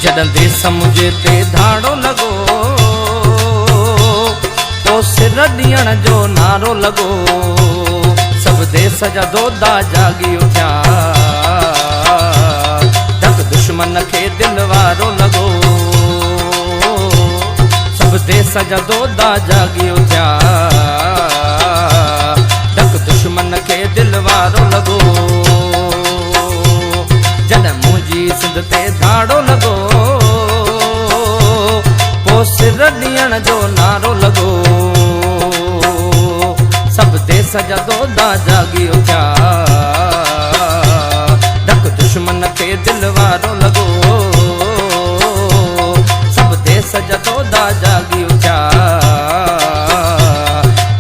जॾहिं देस मुझे ते धाड़ो लॻो तो सिर ॾियण जो नारो लॻो। सभु देस जा दोदा जागी उथिया, धक दुश्मन खे दिल वारो लॻो। सभु देस जा दोदा जागी उथिया, धक दुश्मन खे दिल वारो लॻो। जॾहिं मुंहिंजी सिंध ते धाड़ो लॻो पोइ सिर ॾियण जो नारो लॻो। सभु देस जा दोदा जागी उथिया, धक दुश्मन खे दिल वारो लॻो। सभु देस जा दोदा जागी उथिया,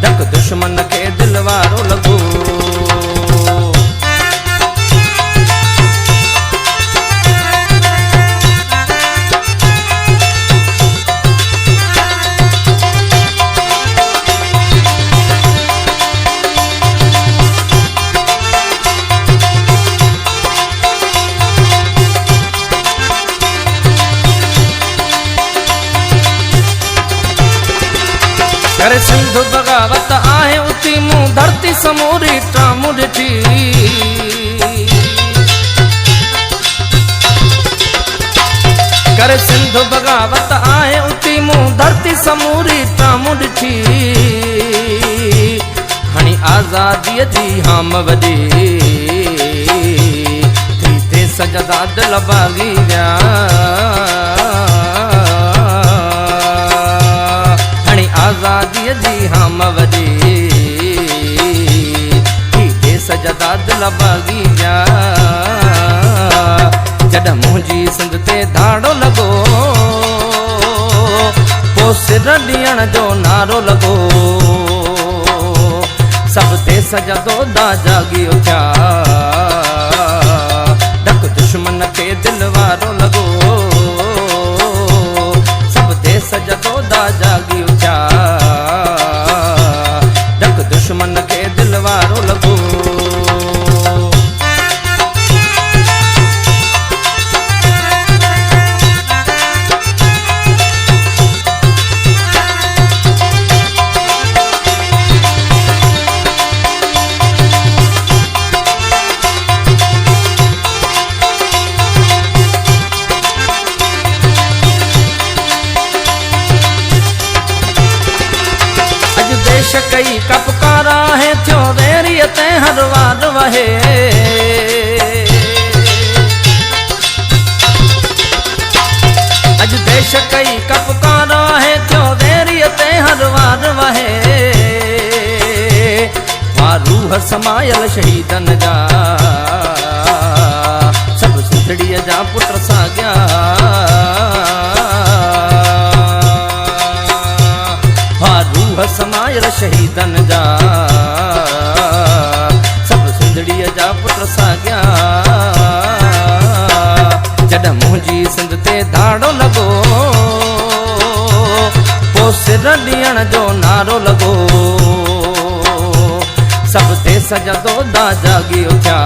धक दुश्मन खे दिल वारो लॻो। करे सिंध बगावत आहे उती मूं धरती समूरी टामू ॾिठी। करे सिंध बगावत आहे उती मूं धरती समूरी टामू ॾिठी। हणी आज़ादीअ जी हाम वॾी थी देस जा दिल बागी विया। आज़ादीअ जी हाम वॾी थी देस जा दिल बागी विया। जॾहिं मुंहिंजी सिंध ते धाड़ो लॻो पोइ सिर ॾियण जो नारो लॻो। सभु देस जा दोदा जागी उथिया, धक दुश्मन खे दिल वारो लॻो। सभु देस जा दोदा जागी उथिया, धक दुश्मन खे दिल वारो लॻो। देश कई कपकारा है थियो वेरीअ ते हर वार वहे। अज देश कई कपकारा है थियो वेरीअ ते हर वार वहे। रूह समायल शहीदन जा सभु सिंधड़ीअ जा पुट साॻिया। रूह समायल शहीदन जा सभु सिंधड़ीअ जा पुट साॻिया। जॾहिं मुंहिंजी सिंध ते धाड़ो लॻो पोइ सिर ॾियण जो नारो लॻो। सभु देस जा दोदा जागी उथिया,